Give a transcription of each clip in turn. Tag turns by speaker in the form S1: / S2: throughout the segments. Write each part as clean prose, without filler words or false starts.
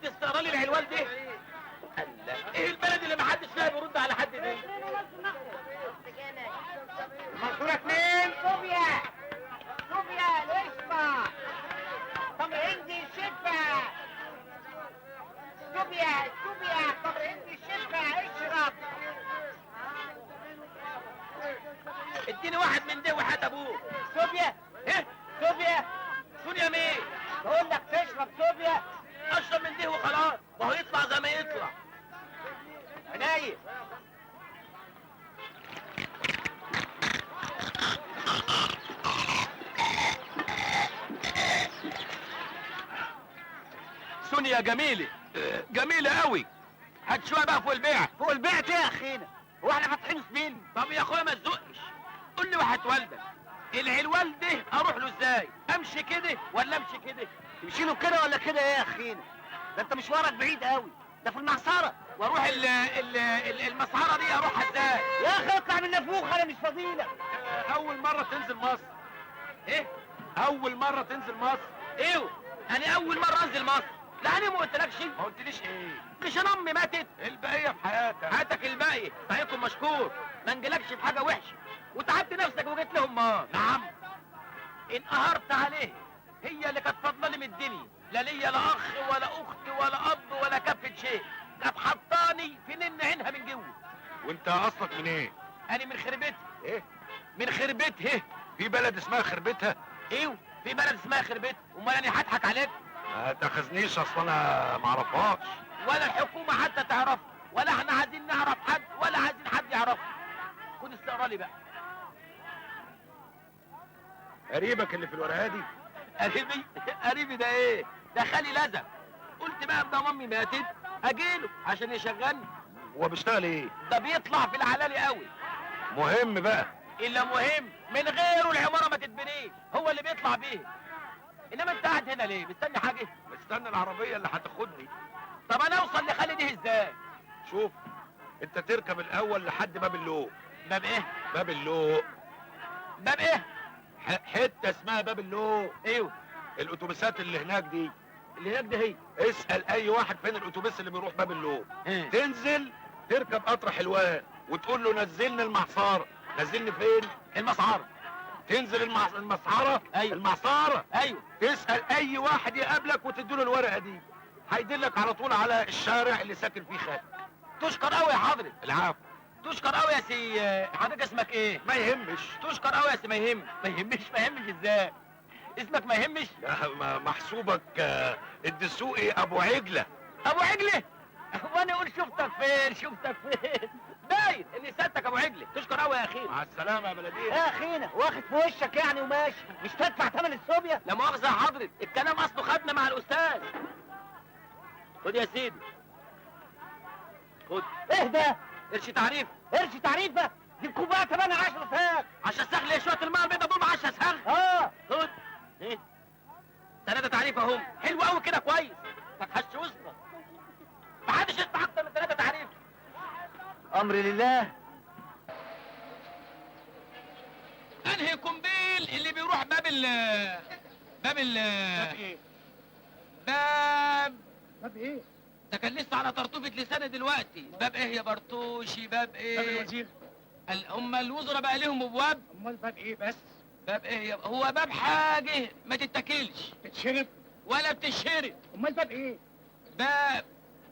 S1: استقرالي العلوان دي؟ الله، ايه البلد اللي محدش فيها بيرد على حد دي؟
S2: المنصورة 2 صوبيا صوبيا القشطة تمر هندي الشفا صوبيا تمر هندي الشفا اشرب.
S1: اديني واحد من ده وحياة ابوه.
S2: صوبيا
S1: ايه؟
S2: صوبيا
S1: سونيا مين؟
S2: بقول لك تشرب صوبيا.
S1: اشرب من ده وخلاص، ما هو يطلع زي ما يطلع.
S2: عناية.
S1: سونيا جميلة، جميلة قوي. هات شوية بقى فوق البيع.
S2: فوق البيت ايه يا اخينا؟ هو احنا فاتحين سبيل؟
S1: طب يا اخويا ما تزقش، قول لي واحد والدك العلوان ده اروح له ازاي؟ امشي كده ولا امشي كده؟
S2: تمشي له كده ولا كده ايه يا اخينا؟ ده انت مشوارك بعيد قوي، ده في المعصرة.
S1: واروح المسحرة دي اروحها ازاي؟
S2: يا اخي اطلع من نافوخ، انا مش فضيلك.
S1: اول مرة تنزل مصر. ايه؟ اول مرة تنزل مصر. ايوه، انا اول مرة انزل مصر. لا انا ما قلتلكش. ما قلتليش ايه؟ مش انا امي ماتت؟ البقية في حياتك. حياتك الباقية، طريقكم مشكور. ما انجلكش في حاجة وحشة، وتعبت نفسك وجيت لهم. ما نعم، انقهرت عليه. هي اللي كانت فضلاني من الدنيا، لا ليا لا اخ ولا اخت ولا اب ولا كفة شيء. كانت حطاني في نن عينها من جوه.
S3: وانت اصلك من ايه؟
S1: انا من خربتها.
S3: ايه؟
S1: من خربتها.
S3: في بلد اسمها خربتها؟
S1: ايوه، في بلد اسمها خربتها. امال انا هضحك عليك؟
S3: ما تاخذنيش، اصل انا ما اعرفهاش.
S1: ولا الحكومه حتى تعرف، ولا احنا عايزين نعرف حد، ولا عايزين حد يعرف. خد استقرالي بقى.
S3: قريبك اللي في الورقه دي؟
S1: قريبي؟ قريبي ده ايه؟ ده خالي لزق. قلت بقى ابدا امي ماتت اجيله عشان يشغلني.
S3: هو بيشتغل ايه؟
S1: ده بيطلع في العلالي قوي.
S3: مهم بقى.
S1: الا مهم، من غيره العماره ما تتبنيش، هو اللي بيطلع بيه. انما انت قاعد هنا ليه؟ مستني حاجه؟
S3: مستني العربيه اللي هتاخدني.
S1: طب انا اوصل لخالي دي ازاي؟
S3: شوف، انت تركب الاول لحد باب اللوق.
S1: باب ايه؟
S3: باب اللوق.
S1: باب ايه؟
S3: حته اسمها باب اللوق.
S1: ايوه،
S3: الاتوبيسات اللي هناك دي.
S1: اللي هناك دي هي.
S3: اسال اي واحد فين الاتوبيس اللي بيروح باب اللوق.
S1: ايه؟
S3: تنزل تركب قطر حلوان وتقول له نزلني المعصاره. نزلني فين؟
S1: المسعر.
S3: تنزل المسعره.
S1: ايوه.
S3: المعصاره.
S1: ايوه.
S3: تسال اي واحد يقابلك وتديله الورقه دي، هيدلك على طول على الشارع اللي ساكن فيه خالد.
S1: تشكر قوي يا حضرتك.
S3: العفو.
S1: تشكر قوي يا سي. حضرتك اسمك ايه؟
S3: ما يهمش.
S1: تشكر قوي يا سي. ما يهمش. ما يهمش. ما يهمش ازاي؟ اسمك ما يهمش؟
S3: لا، محسوبك الدسوقي ابو عجله.
S1: ابو عجله؟ وانا اقول شفتك فين؟ شفتك فين؟ باين اني سالتك ابو عجله. تشكر قوي يا اخي.
S3: مع السلامه يا بلديه.
S2: يا اخينا واخد في وشك يعني وماشي، مش تدفع ثمن الصوبيا؟
S1: لا مؤاخذه يا حضرتك، الكلام اصله خدنا مع الاستاذ. خد يا سيدي، خد.
S2: ايه ده؟
S1: قرش تعريف.
S2: قرش تعريفه؟ دي الكوبايه 18 ساغ.
S1: 10 ساغ ليه؟ شويه الماء البيضاء دول 10 ساغ.
S2: اه
S1: خد. ايه؟ 3 تعريف اهم. حلو قوي كده، كويس. ما تحش وسطك. محدش يدفع اكتر من 3 تعريف.
S2: امر لله.
S1: انهي قنبيل اللي بيروح باب
S2: باب ايه؟
S1: باب
S2: ايه؟
S1: ده كان لسه على طرطوفة لساني دلوقتي. باب ايه يا برطوشي؟ باب ايه؟
S2: باب الوزير.
S1: هم الوزراء بقى ليهم ابواب؟
S2: امال باب ايه بس؟
S1: باب ايه هو باب حاجه ما تتاكلش
S2: تتشرب؟
S1: ولا بتشهرب.
S2: امال باب ايه؟
S1: باب،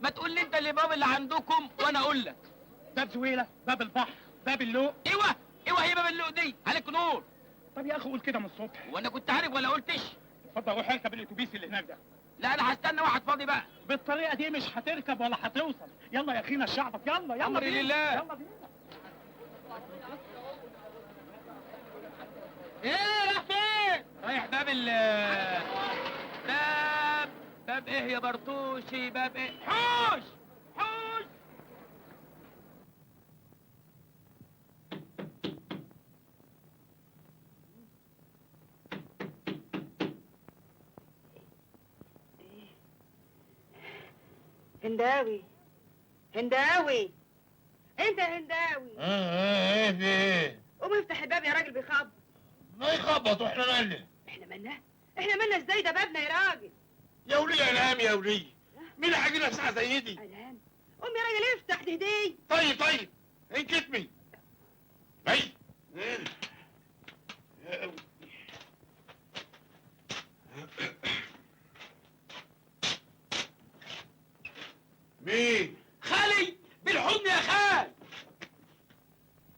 S1: ما تقول لي انت اللي باب اللي عندكم وانا اقول لك.
S2: باب زويله، باب البحر، باب اللوق.
S1: ايوه هي باب اللوق دي، عليك نور.
S2: طب يا اخي قول كده من الصبح.
S1: وانا كنت عارف ولا قلتش؟
S2: اتفضل روح اركب الاتوبيس اللي هناك ده.
S1: لا انا هستنى واحد فاضي بقى.
S2: بالطريقه دي مش هتركب ولا هتوصل. يلا يا اخينا الشعبك، يلا
S1: امري
S2: بينا.
S1: لله.
S2: يلا بينا.
S1: ايه رايح فين؟ رايح باب باب ايه يا برطوشي؟ باب ايه؟ حوش حوش.
S4: هنداوي هنداوي، انت هنداوي.
S3: ايه في ايه؟
S4: قوم افتح الباب يا راجل، بيخبط.
S3: ما يخبط واحنا مالنا؟
S4: احنا مالنا ازاي؟ ده بابنا يا راجل.
S3: يا ولي انام يا ولي، مين اللي هيجي لك ساعه زي دي؟
S4: الان قوم يا راجل افتح دي هديه.
S3: طيب انكتمي. هي مين؟
S1: خالي بالحضن يا خال.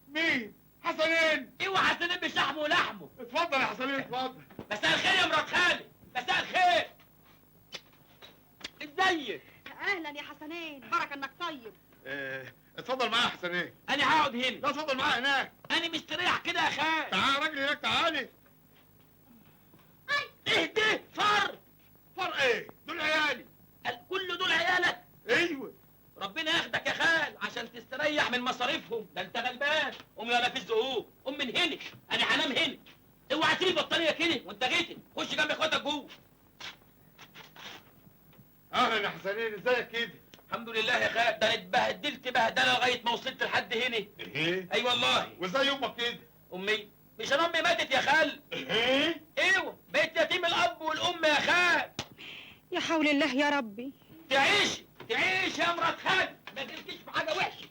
S3: مين؟ حسنين.
S1: اوعى حسنين بشحمه ولحمه.
S3: اتفضل يا حسنين اتفضل.
S1: مساء الخير يا مرات خالي. مساء الخير. ازيك؟
S4: اهلا يا حسنين، بركه انك طيب.
S3: اتفضل معايا يا حسنين.
S1: انا هقعد هنا.
S3: لا اتفضل معايا هناك.
S1: انا مستريح كده يا خال.
S3: تعال يا راجل هناك تعالي.
S1: اهدي فر.
S3: فرق ايه؟ دول عيالي.
S1: كل دول عيالك؟
S3: ايوه.
S1: ربنا ياخدك يا خال عشان تستريح من مصاريفهم. ده انت غلبان. قوم يلا في الزقوق. قوم من هنا. انا هنام هنا. اوعى تسيب البطانيه كده وانت غيتن. خش جنب اخواتك جوه.
S3: اهلا يا حسنين ازيك كده؟
S1: الحمد لله يا خال. ده انا اتبهدلت بهدله لغايه ما وصلت لحد هنا.
S3: ايه؟
S1: اي والله.
S3: وازاي امك كده؟
S1: امي مش انا امي ماتت يا خال.
S3: ايه؟
S1: ايوه بقيت يتيم الاب والام يا خال.
S4: يا حول الله يا ربي.
S1: تعيش يا مرات خال. ما تجيش في حاجه وحشه.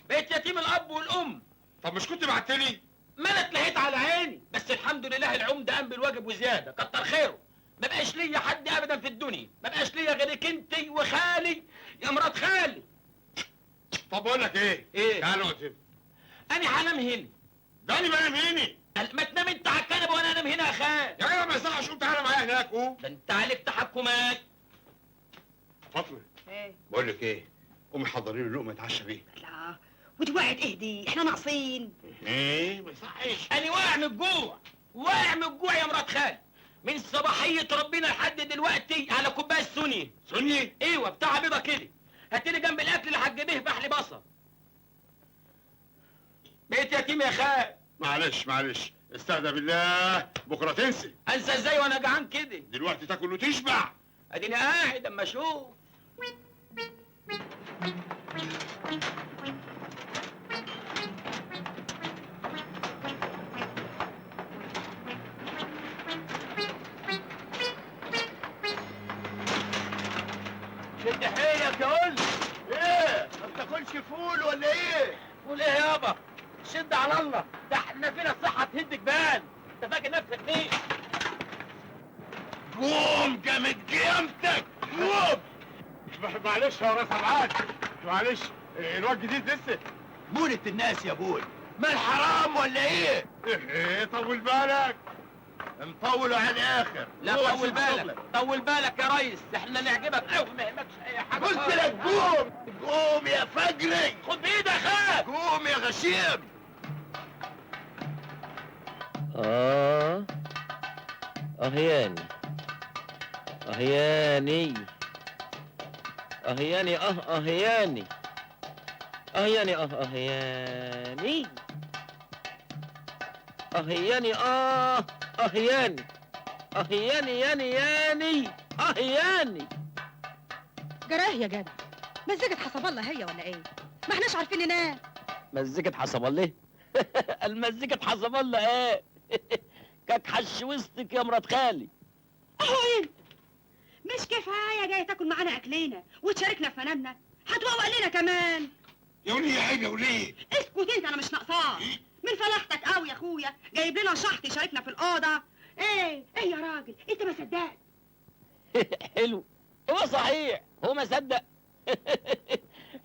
S1: بقيت يتيم الاب والام.
S3: طب مش كنت بعتلي؟
S1: ما انا اتلهيت على عيني. بس الحمد لله العمده قام بالواجب وزياده. كتر خيره. ما بقاش ليا حد ابدا في الدنيا. ما بقاش ليا غيرك انت وخالي يا مرات خالي.
S3: طب اقول لك ايه؟
S1: ايه؟
S3: تعال اقعد هنا.
S1: انا هنام هنا.
S3: ده انا بنام هنا.
S1: ما تنام انت على الكنبه وانا انام هنا يا خال.
S3: يا جدع ما يصحش قوم تعالى معايا هناك قوم.
S1: ده انت عليك تحكمات.
S3: فاطمه
S4: ايه؟
S3: بقول لك ايه؟ قومي حضري لي لقمه اتعشى بيها.
S4: لا ودي وقعت اهدي، احنا ناقصين.
S3: ايه؟ ما يصحش.
S1: انا واقع من الجوع. واقع من الجوع يا مرات خال. من صباحيه ربنا لحد دلوقتي على كوبايه سوني.
S3: سني؟
S1: ايوه بتاع بيضه كده. هاتلي جنب الاكل اللي هتجيبيه بحلي بصل. بقيت يتيم يا خال.
S3: معلش استهدى بالله بكره تنسي.
S1: انسى ازاي وانا جعان كده؟
S3: دلوقتي تاكل وتشبع.
S1: اديني قاعد اما اشوف. شد حيلك يا قول.
S3: ايه؟ ما بتاكلش فول ولا ايه؟
S1: قول ايه يابا؟ شد على الله. ده احنا فينا الصحه تهد جبال. انت فاكر نفسك مين؟
S3: قوم جامد قيامتك قوم. معلش يا راس ابعاد معلش الواد جديد لسه.
S2: مولة الناس يا ابوي، ما الحرام ولا ايه؟
S3: ايه طول بالك.
S2: مطولوا على الاخر.
S1: لا
S2: روح
S1: طول
S2: شوف
S1: بالك.
S2: شغلك.
S1: طول بالك يا ريس. احنا نعجبك قوي ما يهمكش اي حاجه.
S2: قلت لك قوم قوم يا فجري.
S1: خد بايدك خاف.
S2: قوم يا غشيم.
S5: أهياني أهياني أهياني أهياني أهياني أهياني أهياني أهياني أهياني ياني أهياني.
S4: جراه يا جدع، مزيكة حسب الله هي ولا ايه؟ ما احناش عارفين ننام.
S5: مزيكة حسب الله. المزيكة حسب الله ايه؟ كاك حش وسطك يا مرات خالي.
S4: اهو انت مش كفايه جاي تاكل معانا اكلنا وتشاركنا في منامنا، هتوقع لنا كمان.
S3: يا وليه يا عيب يا وليه.
S4: اسكت انت، انا مش ناقصاك من فلاحتك قوي يا اخويا. جايب لنا شحط يشاركنا في الاوضه. ايه يا راجل انت ما صدقت.
S5: حلو. هو صحيح هو ما صدق.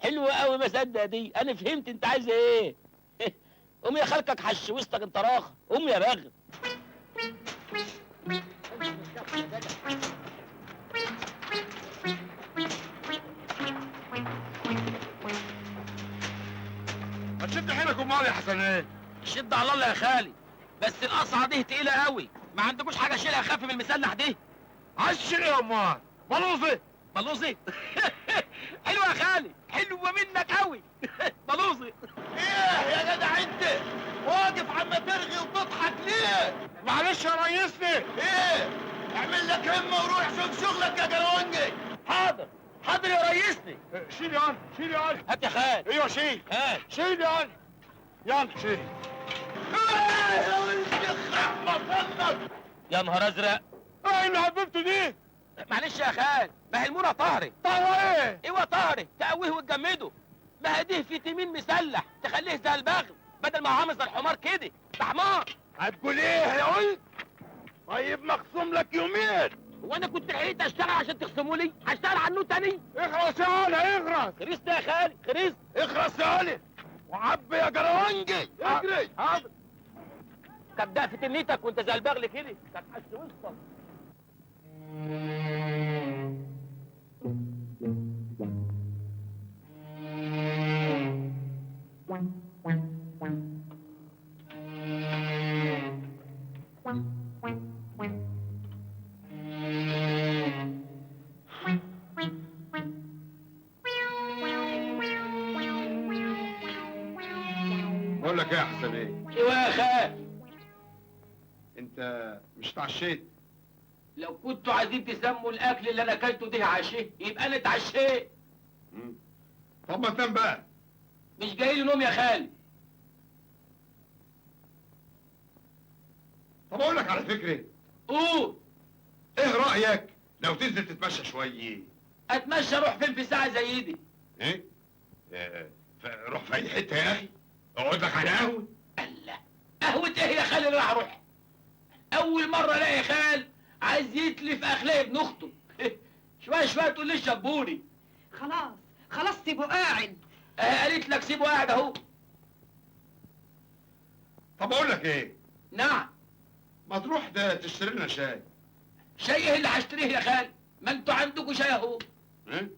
S5: حلو قوي ما صدق دي. انا فهمت انت عايز ايه. قوم يا خالكك حش وسطك انت راخ. قوم يا باغي.
S3: ما تشد حيلك امال يا حسنين.
S1: شد على الله يا خالي. بس القصعه دي تقيله قوي. ما عندكوش حاجه اشيلها اخف من المسلح دي؟
S3: عشر ايه يا امال؟ بلوزي.
S1: بلوزي. حلوه يا خالي. حلوه منك قوي. بلوزي.
S2: ايه يا جدع انت واقف عم ترغي وتضحك ليه؟
S3: معلش يا ريسني.
S2: ايه؟ اعمل لك همه وروح شوف شغلك يا جرونجي.
S1: حاضر حاضر يا ريسني.
S3: شيل يا شيل يا
S1: هات يا خال.
S3: ايوه شيل.
S1: هات.
S3: شيل يا يلا شيل.
S2: ايه يا ولد يخرب مصنك.
S1: يا نهار ازرق.
S3: ايه اللي حبيبته دي؟
S5: معلش يا خال، ما هي المونه طهري.
S3: طهوة ايه؟
S5: ايوه طهري، تقويه وتجمده. ما هديه فيتامين مسلح تخليه زي البغل، بدل ما هو عامل زي الحمار كده. ده حمار.
S3: هتقول ايه يا ولد؟ طيب مخصوم لك يومين.
S5: هو انا كنت لحقت اشتغل عشان تخصموا لي؟ هشتغل عنه تاني؟
S3: اخرس يا ولد اخرس.
S5: خريست يا خالي، خريست.
S3: اخرس يا ولد وعبي يا جروانجي اجري.
S5: حاضر. كبدأ في تنيتك وانت زي البغل كده، تتحش وسطك.
S3: بقول لك ايه يا حسن ايه؟
S5: ايوه يا خال.
S3: انت مش اتعشيت؟
S5: لو كنتوا عايزين تسموا الاكل اللي انا اكلته ده عشاء يبقى انا اتعشيت.
S3: طب ما تنام بقى.
S5: مش جاي لي نوم يا خالي.
S3: طب اقول لك على فكره.
S5: قول.
S3: ايه رايك لو تنزل تتمشى شويه؟
S5: اتمشى اروح فين في ساعه زي دي؟
S3: ايه؟ روح في اي حته يا اخي. اقعد لك على قهوه.
S5: الله، قهوة ايه يا خالي اللي راح اروح؟ اول مرة الاقي خال عايز يتلف اخلاق ابن اخته. شوية شوية تقول لي شبوني.
S4: خلاص خلاص سيبه قاعد.
S5: قالت لك سيبه قاعد اهو.
S3: طب اقول لك ايه؟
S5: نعم.
S3: ما تروح ده تشتري لنا شاي.
S5: شاي ايه اللي هشتريه يا خال؟ ما انتوا عندكوا شاي اهو.
S3: ايه؟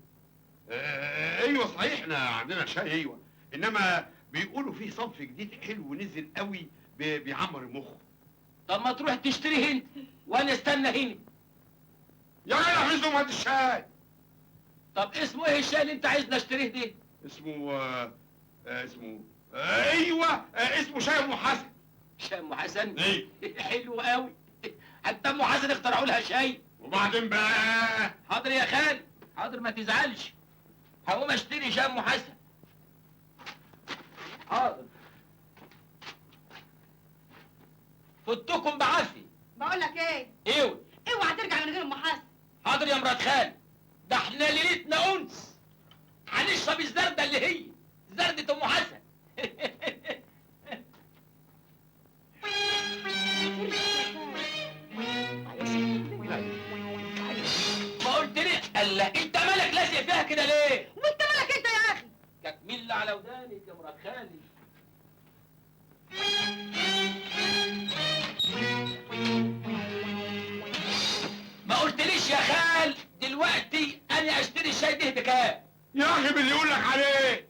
S3: ايوه صحيح احنا عندنا شاي ايوه، انما بيقولوا فيه صنف جديد حلو نزل قوي بيعمر المخ.
S5: طب ما تروح تشتريه انت وانا استنى هنا.
S3: يا جدع حزم هات الشاي.
S5: طب اسمه ايه الشاي اللي انت عايزني اشتريه ده؟
S3: اسمه ايوه اسمه شاي ام حسن.
S5: شاي ام حسن؟
S3: ايه؟
S5: حلو قوي. حتى ام حسن اخترعوا لها شاي.
S3: وبعدين بقى؟
S5: حاضر يا خال، حاضر ما تزعلش. هقوم اشتري شاي ام حسن. حاضر. فتكم بعافيه.
S4: بقول لك ايه؟
S5: ايوه.
S4: اوعى ترجع من غير ام حسن.
S5: حاضر يا مرات خال. ده احنا ليلتنا انس. هنشرب الزردة اللي هي زردة ام حسن. ما قلت لي الله، انت مالك لازق فيها كده ليه؟
S4: وانت مالك انت يا اخي؟
S5: تكمل على ودانك يا مرات خالي. ما قلتليش يا خال دلوقتي انا اشتري الشاي ده بكام؟
S3: يا اخي باللي يقول لك عليه.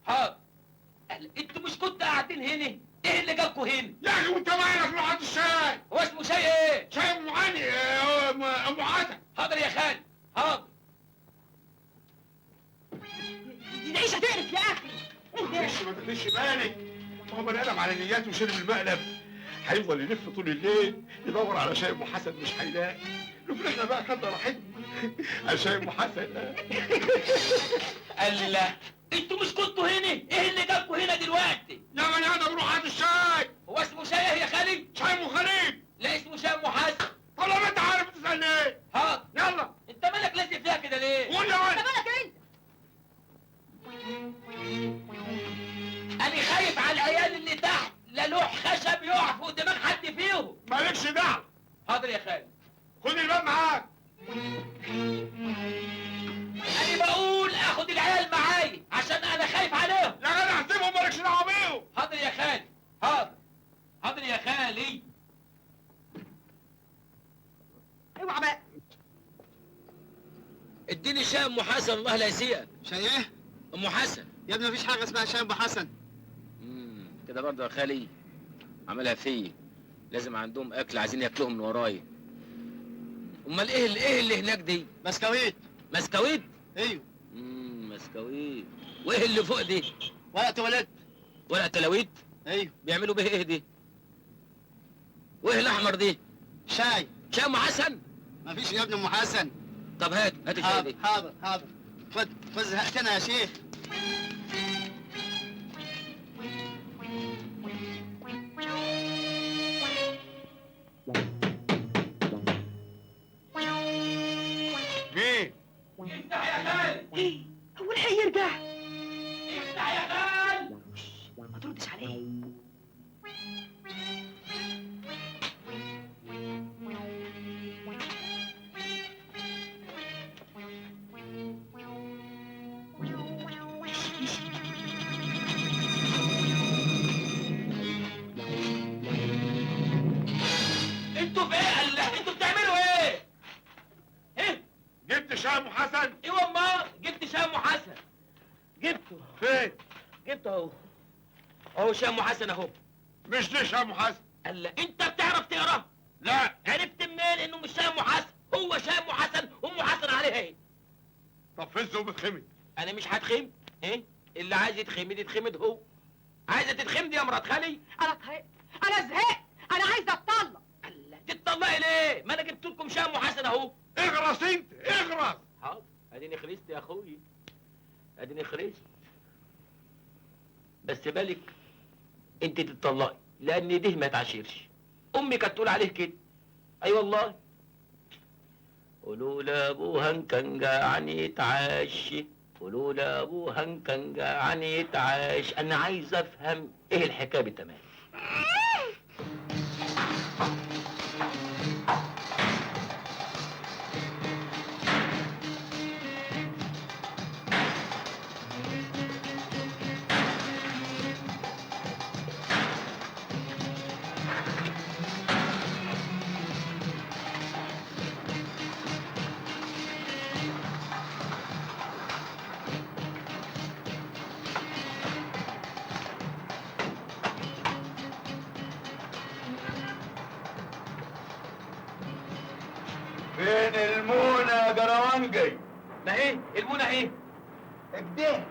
S5: حاضر. انتوا مش كنتوا قاعدين هنا؟ ايه اللي جابكوا هنا؟
S3: يا اخي وانت مالك روح هات الشاي.
S5: هو اسمه شاي ايه؟
S3: شاي ام علي ام حسن.
S5: حاضر يا خال، حاضر.
S4: دي عيشه تقرف يا اخي.
S3: معلش ما تاخدش بالك، ما هو بني ادم على نياته وشرب المقلب هيفضل يلف طول الليل يدور على شاي ام حسن مش هيلاقي. نقول احنا بقى خدنا راحتنا على شاي ام حسن.
S5: الله، انتوا مش كنتوا هنا؟ ايه اللي جابكوا هنا دلوقتي؟
S3: يا بني ادم روح هات الشاي.
S5: هو اسمه شاي ايه يا خالد؟
S3: شاي ام خليل.
S5: لا اسمه شاي ام حسن.
S3: طالما انت عارف تسالني ايه.
S5: حاضر.
S3: يلا
S5: انت مالك لازق فيها كده ليه؟
S3: قول يا
S4: انت
S3: ولد.
S4: مالك انت؟
S5: انا خايف على العيال اللي تحت، لا لوح خشب يقع فوق دماغ حد فيهم.
S3: مالكش دعوه.
S5: حاضر يا خالد.
S3: خد الباب معاك.
S5: انا بقول اخد العيال معايا عشان انا خايف عليهم.
S3: يا جدع سيبهم مالكش دعوه بيهم.
S5: حاضر يا خالي، حاضر. حاضر يا خالي.
S4: اوعى بقى.
S5: اديني شاي ام حسن الله لا يسيئك.
S2: شاي ايه؟
S5: ام حسن.
S2: يا ابني مفيش حاجه اسمها شاي ابو حسن.
S5: كده برضه يا خالي عملها فيا. لازم عندهم اكل عايزين ياكلوهم من ورايا. امال ايه اللي هناك دي؟
S2: بسكويت.
S5: مسكويت؟
S2: ايوه.
S5: مسكويت. وايه اللي فوق دي؟
S2: ورق تواليت.
S5: ورق تلاويت؟
S2: ايوه.
S5: بيعملوا بيه ايه دي؟ وايه الاحمر دي؟
S2: شاي.
S5: شاي ام حسن؟
S2: مفيش يا ابني ام حسن.
S5: طب هات الشاي
S2: حاضر
S5: دي.
S2: حاضر حاضر. خد خد زهقتنا يا شيخ.
S3: مين؟
S1: افتح يا خال.
S4: ايه هو الحق يرجع؟
S1: افتح يا خال.
S4: ما تردش عليه.
S1: انتوا في ايه؟ الله، انتوا بتعملوا ايه؟ ايه؟
S3: جبت شام حسن؟
S1: ايوه امال جبت شام حسن.
S5: جبته
S3: فين؟
S5: جبته اهو.
S1: اهو شام حسن اهو.
S3: مش دي شام حسن.
S1: الله، انت بتعرف تقرا؟
S3: لا.
S1: عرفت منين انه مش شام حسن؟ هو شام حسن، ام حسن عليها ايه؟
S3: طب فزه وبتخمد.
S1: انا مش هتخمد. ايه؟ اللي عايز يتخمد يتخمد هو. عايزه تتخمدي يا مرات خالي؟
S4: انا طهقت، انا زهقت، انا عايزه اتطلق.
S1: الله، تتطلقي ليه؟ ما انا جبت لكم شام حسن اهو.
S3: اغرس انت، اغرس.
S1: حاضر، اديني خلصت يا اخوي. اديني خلصت. بس بالك انت تتطلقي لان ده ما يتعشرش. امي كانت تقول عليه كده. اي والله. قولوا لابوها ان كان جعان يتعشى، قولوا لابوها ان كان جعان يتعاش. انا عايز افهم ايه الحكايه بالتمام.
S3: فين المونة يا جراوانجي؟
S1: ما ايه المونه ايه؟
S3: كده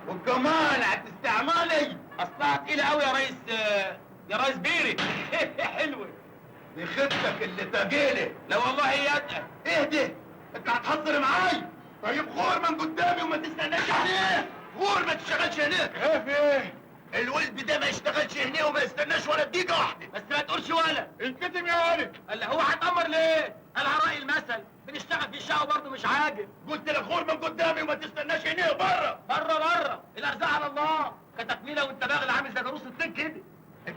S3: وكمان هتستعملي.
S1: اصلها تقيله قوي يا ريس. يا ريس بيري. حلوه.
S3: دي خدتك اللي تجيلي.
S1: لا والله هي اتقل.
S3: ايه ده؟ انت هتهزر معاي؟ طيب غور من قدامي وما تستناش عليه. غور ما تشتغلش هناك. ايه في ايه؟ الولد ده ما يشتغلش هنا وما يستناش ولا دقيقة واحدة.
S1: بس ما تقولش ولا.
S3: انكتم يا ولد.
S1: قال هو هتأمر ليه؟ قال على رأي المثل بنشتغل في الشقة برضه مش عاجب.
S3: قلت لك غور من قدامي وما تستناش هنا بره.
S1: بره الارزاق على الله. كتكميله وانت باغل عامل زي جاروس الطين كده.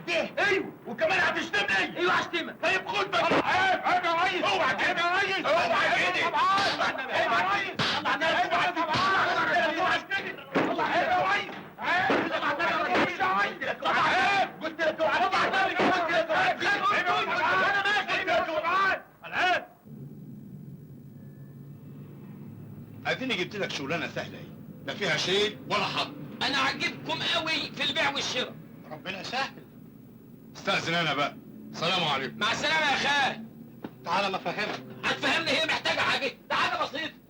S3: كده؟ ايوه وكمان هتشتمني.
S1: ايوه هشتمك.
S3: طيب خد بقى. عيب يا ريس. اوعى كده يا ريس. اوعى كده.
S1: طبعا.
S3: عيب يا ريس.
S1: طلع النبي.
S3: اوعى طبعا. اوعى كده. طلع عيب يا ريس. عيب. طلع النبي يا ريس. طلع عيب. قلت لك اوعى. طلع النبي. قلت لك اوعى. انا ماشي. قلت لك اوعى. العيب. اديني جبت لك شغلانه سهله اهي. لا فيها شيء ولا حظ.
S1: انا عاجبكم قوي في البيع والشراء.
S3: ربنا يسهل. استأذن انا بقى. السلام عليكم.
S1: مع السلامه يا خال.
S3: تعالى ما افهمك.
S1: هتفهمني هي محتاجه حاجه؟ ده حاجه بسيطه.